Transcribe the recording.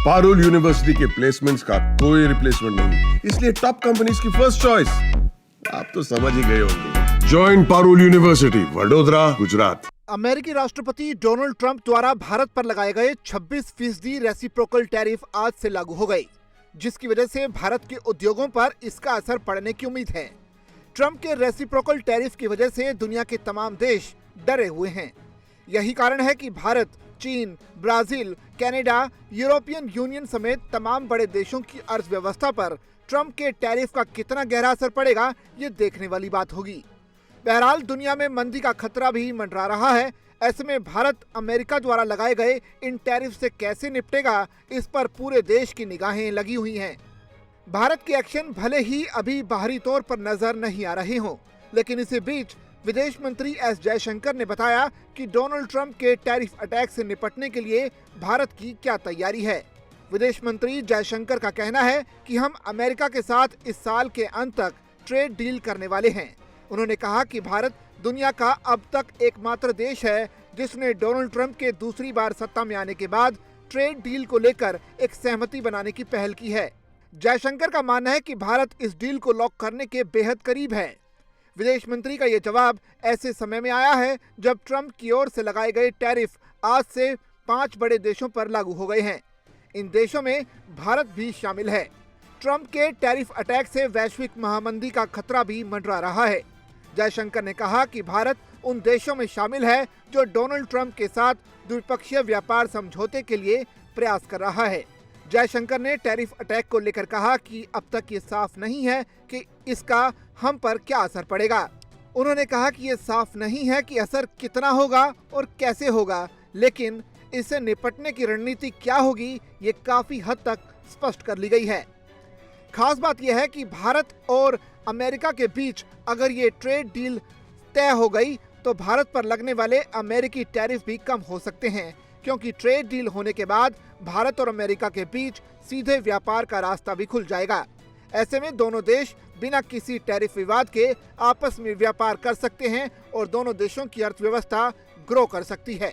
Parul university के placements का कोई रिप्लेसमेंट नहीं, इसलिए टॉप कंपनीज की फर्स्ट चॉइस। आप तो समझ ही गए होंगे। Join Parul university, Vadodara, Gujarat. अमेरिकी राष्ट्रपति डोनाल्ड ट्रंप द्वारा भारत पर लगाए गए 26% रेसिप्रोकल टैरिफ आज से लागू हो गए, जिसकी वजह से भारत के उद्योगों पर इसका असर पड़ने की उम्मीद है। ट्रंप के रेसिप्रोकल टैरिफ की वजह से दुनिया के तमाम देश डरे हुए हैं। यही कारण है कि भारत, चीन, ब्राजील, कनाडा, यूरोपियन यूनियन समेत तमाम बड़े देशों की अर्थव्यवस्था पर ट्रंप के टैरिफ का कितना गहरा असर पड़ेगा, ये देखने वाली बात होगी। बहरहाल दुनिया में मंदी का खतरा भी मंडरा रहा है। ऐसे में भारत अमेरिका द्वारा लगाए गए इन टैरिफ से कैसे निपटेगा, इस पर पूरे देश की निगाहें लगी हुई हैं। भारत के एक्शन भले ही अभी बाहरी तौर पर नजर नहीं आ रहे हों, लेकिन इसी बीच विदेश मंत्री एस जयशंकर ने बताया कि डोनाल्ड ट्रंप के टैरिफ अटैक से निपटने के लिए भारत की क्या तैयारी है। विदेश मंत्री जयशंकर का कहना है कि हम अमेरिका के साथ इस साल के अंत तक ट्रेड डील करने वाले हैं। उन्होंने कहा कि भारत दुनिया का अब तक एकमात्र देश है जिसने डोनाल्ड ट्रंप के दूसरी बार सत्ता में आने के बाद ट्रेड डील को लेकर एक सहमति बनाने की पहल की है। जयशंकर का मानना है कि भारत इस डील को लॉक करने के बेहद करीब है। विदेश मंत्री का ये जवाब ऐसे समय में आया है जब ट्रंप की ओर से लगाए गए टैरिफ आज से 5 बड़े देशों पर लागू हो गए हैं। इन देशों में भारत भी शामिल है। ट्रंप के टैरिफ अटैक से वैश्विक महामंदी का खतरा भी मंडरा रहा है। जयशंकर ने कहा कि भारत उन देशों में शामिल है जो डोनाल्ड ट्रंप के साथ द्विपक्षीय व्यापार समझौते के लिए प्रयास कर रहा है। जयशंकर ने टैरिफ अटैक को लेकर कहा कि अब तक ये साफ नहीं है कि इसका हम पर क्या असर पड़ेगा। उन्होंने कहा कि ये साफ नहीं है कि असर कितना होगा और कैसे होगा, लेकिन इससे निपटने की रणनीति क्या होगी ये काफी हद तक स्पष्ट कर ली गई है। खास बात यह है कि भारत और अमेरिका के बीच अगर ये ट्रेड डील तय हो गई तो भारत पर लगने वाले अमेरिकी टैरिफ भी कम हो सकते हैं, क्योंकि ट्रेड डील होने के बाद भारत और अमेरिका के बीच सीधे व्यापार का रास्ता भी खुल जाएगा। ऐसे में दोनों देश बिना किसी टैरिफ विवाद के आपस में व्यापार कर सकते हैं और दोनों देशों की अर्थव्यवस्था ग्रो कर सकती है।